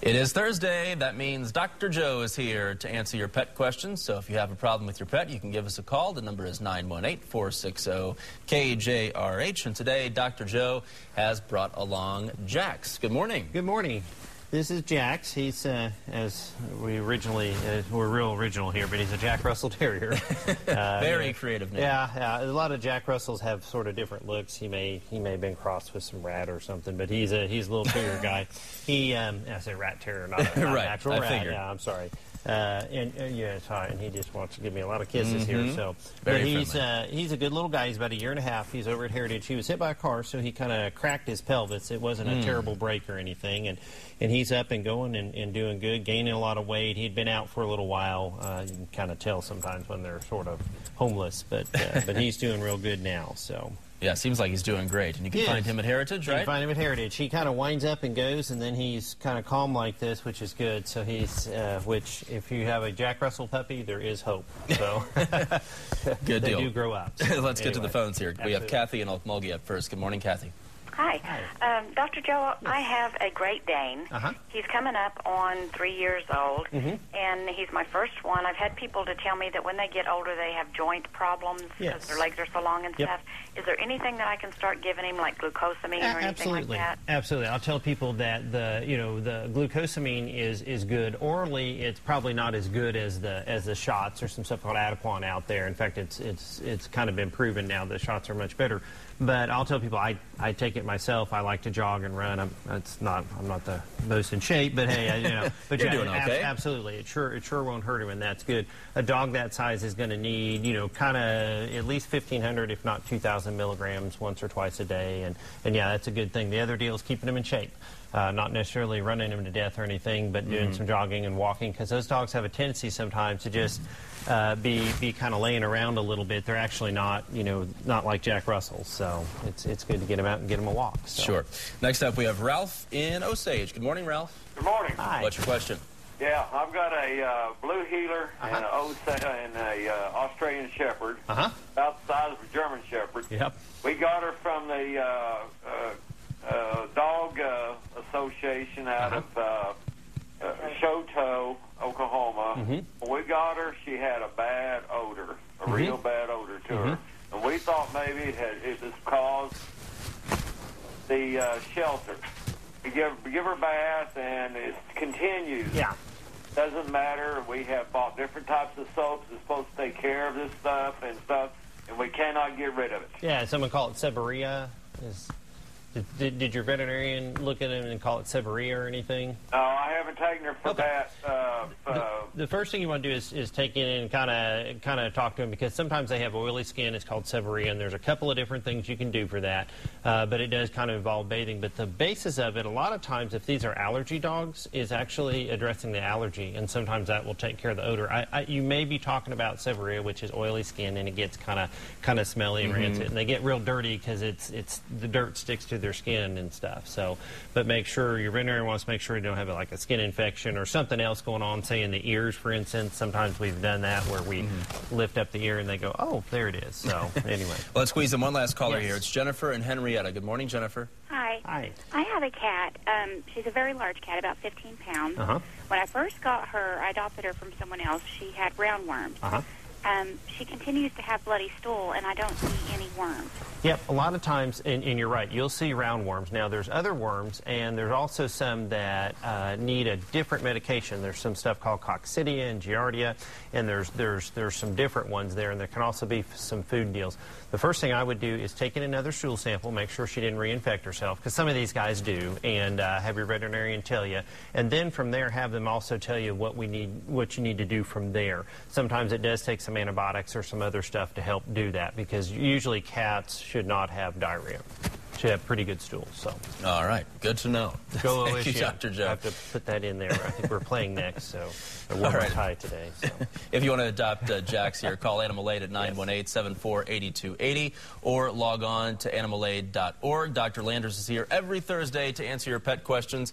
It is Thursday. That means Dr. Joe is here to answer your pet questions. So if you have a problem with your pet, you can give us a call. The number is 918-460-KJRH. And today, Dr. Joe has brought along Jax. Good morning. Good morning. This is Jax. He's, as we originally, we're real original here, but he's a Jack Russell Terrier. Very creative name. Yeah, a lot of Jack Russells have sort of different looks. He may have been crossed with some rat or something, but he's a little terrier guy. I say rat terrier, not an right, actual rat. Figured. Yeah, I'm sorry. Yeah, sorry, and he just wants to give me a lot of kisses here. So, Very but friendly. he's a good little guy. He's about a year and a half. He's over at Heritage. He was hit by a car, so he kind of cracked his pelvis. It wasn't a terrible break or anything, and he's up and going and doing good, gaining a lot of weight. He'd been out for a little while. You can kind of tell sometimes when they're sort of homeless, but he's doing real good now. So. Yeah, seems like he's doing great. And you can find him at Heritage, right? You can find him at Heritage. He kind of winds up and goes, and then he's kind of calm like this, which is good. So he's, which if you have a Jack Russell puppy, there is hope. So good they deal. do grow up. So Let's get to the phones here. Absolutely. We have Kathy and Okmulgee up first. Good morning, Kathy. Hi. Dr. Joe, I have a Great Dane. He's coming up on 3 years old, and he's my first one. I've had people to tell me that when they get older, they have joint problems because their legs are so long and stuff. Is there anything that I can start giving him, like glucosamine or anything like that? Absolutely. I'll tell people that the glucosamine is good. Orally, it's probably not as good as the shots. There's some stuff called Adequan out there. In fact, it's kind of been proven now the shots are much better. But I'll tell people I take it myself. I like to jog and run. I'm not the most in shape, but hey, but you're doing okay. Absolutely, it sure won't hurt him, and that's good. A dog that size is going to need kind of at least 1,500, if not 2,000 milligrams once or twice a day, and yeah, that's a good thing. The other deal is keeping him in shape. Not necessarily running them to death or anything, but doing some jogging and walking, because those dogs have a tendency sometimes to just be kind of laying around a little bit. They're actually not like Jack Russells, so it's good to get them out and get them a walk. So. Sure. Next up, we have Ralph in Osage. Good morning, Ralph. Good morning. Hi. What's your question? Yeah, I've got a blue heeler and a Australian Shepherd, about the size of a German Shepherd. Yep. We got her from the Dog Association out of Choteau, Oklahoma. When we got her, she had a bad odor, a real bad odor to her. And we thought maybe it was caused the shelter. We give her a bath, and it continues. Yeah. Doesn't matter. We have bought different types of soaps that's supposed to take care of this stuff, and we cannot get rid of it. Yeah, someone call it Seborrhea. Did your veterinarian look at it and call it Seborrhea or anything? No, I haven't taken her for that. The first thing you want to do is take it in and kind of talk to them, because sometimes they have oily skin. It's called seborrhea, and there's a couple of different things you can do for that, but it does kind of involve bathing. But the basis of it, a lot of times, if these are allergy dogs, is actually addressing the allergy, and sometimes that will take care of the odor. You may be talking about seborrhea, which is oily skin, and it gets kind of smelly and rancid, and they get real dirty because it's the dirt sticks to their skin and stuff. So, but make sure your veterinarian wants to make sure you don't have like a skin infection or something else going on, say in the ears, for instance. Sometimes we've done that where we lift up the ear and they go, oh, there it is. So anyway. Well, let's squeeze in one last caller here. It's Jennifer and Henrietta. Good morning, Jennifer. Hi. Hi. I have a cat. She's a very large cat, about 15 pounds. When I first got her, I adopted her from someone else. She had roundworms. She continues to have bloody stool, and I don't see any worms. Yep, a lot of times, and you're right, you'll see roundworms. Now, there's other worms, and there's also some that need a different medication. There's some stuff called coccidia and giardia, and there's some different ones there, and there can also be some food deals. The first thing I would do is take in another stool sample, make sure she didn't reinfect herself, because some of these guys do, and have your veterinarian tell you. And then from there, have them also tell you what you need to do from there. Sometimes it does take some antibiotics or some other stuff to help do that, because usually cats should not have diarrhea. Should have pretty good stools. So. All right, good to know. Go Thank you, Dr. Joe. I have to put that in there. I think we're playing next, so we're tied today. So. If you want to adopt Jax here, call Animal Aid at 918-74-8280 or log on to animalaid.org. Dr. Landers is here every Thursday to answer your pet questions.